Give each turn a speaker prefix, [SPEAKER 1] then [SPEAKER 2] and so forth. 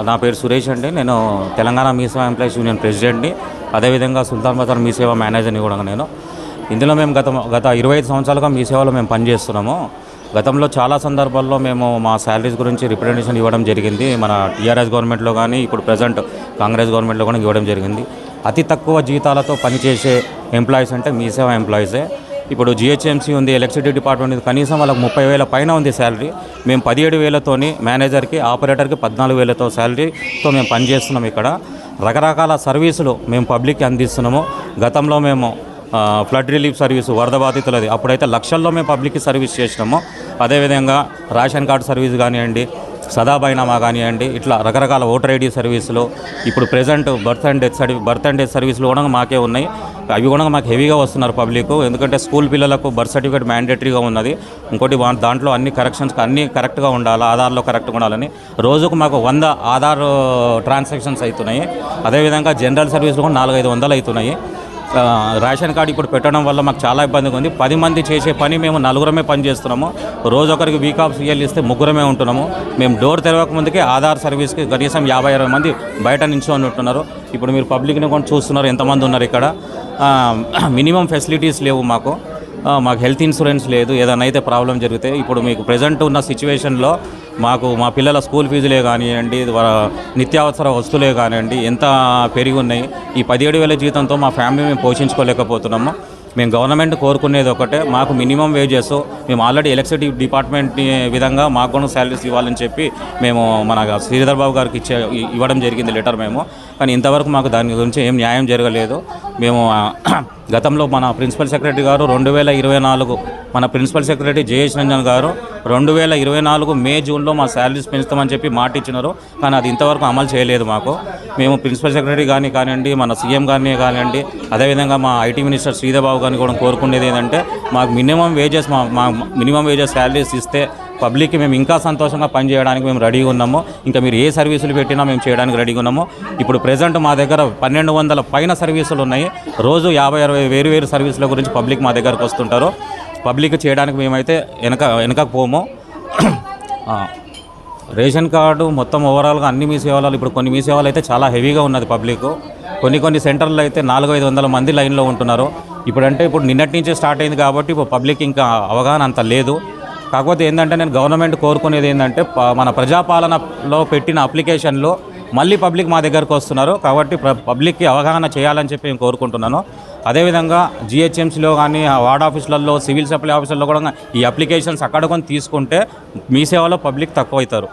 [SPEAKER 1] నా పేరు సురేష్ అండి. నేను తెలంగాణ మీ సేవ ఎంప్లాయీస్ యూనియన్ ప్రెసిడెంట్ని, అదేవిధంగా సుల్తాన్ బజార్ మీ సేవ మేనేజర్ని కూడా నేను. ఇందులో మేము గత 25 సంవత్సరాలుగా మీ సేవలో మేము పనిచేస్తున్నాము. గతంలో చాలా సందర్భాల్లో మేము మా శాలరీస్ గురించి రిప్రజెంటేషన్ ఇవ్వడం జరిగింది. మన టీఆర్ఎస్ గవర్నమెంట్లో కానీ, ఇప్పుడు ప్రజెంట్ కాంగ్రెస్ గవర్నమెంట్లో కూడా ఇవ్వడం జరిగింది. అతి తక్కువ జీతాలతో పనిచేసే ఎంప్లాయీస్ అంటే మీ సేవ ఎంప్లాయీసే. ఇప్పుడు జిహెచ్ఎంసీ ఉంది, ఎలక్ట్రిసిటీ డిపార్ట్మెంట్ ఉంది, కనీసం వాళ్ళకి 30,000 పైన ఉంది శాలరీ. మేము 17,000తోని మేనేజర్కి, ఆపరేటర్కి 14,000తో శాలరీతో మేము పనిచేస్తున్నాం. ఇక్కడ రకరకాల సర్వీసులు మేము పబ్లిక్కి అందిస్తున్నాము. గతంలో మేము ఫ్లడ్ రిలీఫ్ సర్వీసు, వరద బాధితులది అప్పుడైతే లక్షల్లో మేము పబ్లిక్కి సర్వీస్ చేసినాము. అదేవిధంగా రేషన్ కార్డు సర్వీస్ కానివ్వండి, సదాబైనామా కానివ్వండి, ఇట్లా రకరకాల ఓటర్ ఐడి సర్వీసులు, ఇప్పుడు ప్రజెంట్ బర్త్ అండ్ డెత్ సర్వీసులు కూడా మాకే ఉన్నాయి. అవి కూడా మాకు హెవీగా వస్తున్నారు పబ్లిక్. ఎందుకంటే స్కూల్ పిల్లలకు బర్త్ సర్టిఫికేట్ మ్యాండేటరీగా ఉన్నది. ఇంకోటి దాంట్లో అన్ని కరెక్షన్స్ అన్నీ కరెక్ట్గా ఉండాలి, ఆధార్లో కరెక్ట్గా ఉండాలని రోజుకు మాకు 100 ఆధార్ ట్రాన్సాక్షన్స్ అవుతున్నాయి. అదేవిధంగా జనరల్ సర్వీసులు కూడా 400-500 అవుతున్నాయి. రేషన్ కార్డు ఇప్పుడు పెట్టడం వల్ల మాకు చాలా ఇబ్బందిగా ఉంది. 10 మంది చేసే పని మేము 4 పని చేస్తున్నాము. రోజు ఒకరికి వీక్ ఆఫ్ సీఎల్ ఇస్తే 3 ఉంటున్నాము. మేము డోర్ తెరవక ముందుకే ఆధార్ సర్వీస్కి కనీసం 50-60 మంది బయట నిల్చొని ఉంటున్నారు. ఇప్పుడు మీరు పబ్లిక్ని కూడా చూస్తున్నారు ఎంతమంది ఉన్నారు ఇక్కడ. మినిమం ఫెసిలిటీస్ లేవు మాకు హెల్త్ ఇన్సూరెన్స్ లేదు. ఏదైనా అయితే ప్రాబ్లం జరిగితే ఇప్పుడు మీకు ప్రజెంట్ ఉన్న సిచ్యువేషన్లో మా పిల్లల స్కూల్ ఫీజులే కానివ్వండి, నిత్యావసర వస్తువులే కానివ్వండి ఎంత పెరిగి ఉన్నాయి. ఈ 17,000 జీతంతో మా ఫ్యామిలీ మేము పోషించుకోలేకపోతున్నాము. మేము గవర్నమెంట్ కోరుకునేది ఒకటే, మాకు మినిమం వేజెస్ మేము ఆల్రెడీ ఎలక్ట్రిసిటీ డిపార్ట్మెంట్ విధంగా మాకు కూడా శాలరీస్ ఇవ్వాలని చెప్పి మేము మన శ్రీధర్ బాబు గారికి ఇవ్వడం జరిగింది లెటర్ మేము. కానీ ఇంతవరకు మాకు దాని గురించి ఏం న్యాయం జరగలేదు. మేము గతంలో మన ప్రిన్సిపల్ సెక్రటరీ గారు 2024 మన ప్రిన్సిపల్ సెక్రటరీ జయేష్ రంజన్ గారు 2024 మే జూన్లో మా శాలరీస్ పెంచుతామని చెప్పి మాట ఇచ్చినారు. కానీ అది ఇంతవరకు అమలు చేయలేదు మాకు. మేము ప్రిన్సిపల్ సెక్రటరీ కానివ్వండి, మన సీఎం గారిని కానివ్వండి, అదేవిధంగా మా ఐటీ మినిస్టర్ శ్రీధర్ బాబు గారిని కూడా కోరుకునేది ఏంటంటే మాకు మినిమం వేజెస్ శాలరీస్ ఇస్తే పబ్లిక్కి మేము ఇంకా సంతోషంగా పనిచేయడానికి మేము రెడీగా ఉన్నాము. ఇంకా మీరు ఏ సర్వీసులు పెట్టినా మేము చేయడానికి రెడీగా ఉన్నాము. ఇప్పుడు ప్రజెంట్ మా దగ్గర 1,200 పైన సర్వీసులు ఉన్నాయి. రోజు 50-60 వేరు సర్వీసుల గురించి పబ్లిక్ మా దగ్గరకు వస్తుంటారు. పబ్లిక్ చేయడానికి మేమైతే వెనకపోము. రేషన్ కార్డు మొత్తం ఓవరాల్గా అన్ని మీ సేవలు, ఇప్పుడు కొన్ని మీ సేవలు అయితే చాలా హెవీగా ఉన్నది పబ్లిక్. కొన్ని సెంటర్లో అయితే 400-500 మంది లైన్లో ఉంటున్నారు. ఇప్పుడు నిన్నటి నుంచే స్టార్ట్ అయింది కాబట్టి ఇప్పుడు పబ్లిక్ ఇంకా అవగాహన అంత లేదు. కాకపోతే ఏంటంటే నేను గవర్నమెంట్ కోరుకునేది ఏంటంటే మన ప్రజాపాలనలో పెట్టిన అప్లికేషన్లో మళ్ళీ పబ్లిక్ మా దగ్గరకు వస్తున్నారు కాబట్టి పబ్లిక్కి అవగాహన చేయాలని చెప్పి నేను కోరుకుంటున్నాను. అదేవిధంగా జిహెచ్ఎంసీలో కానీ వార్డ్ ఆఫీసులలో, సివిల్ సప్లై ఆఫీసుల్లో కూడా ఈ అప్లికేషన్స్ అక్కడ కొని తీసుకుంటే మీ సేవలో పబ్లిక్ తక్కువ అవుతారు.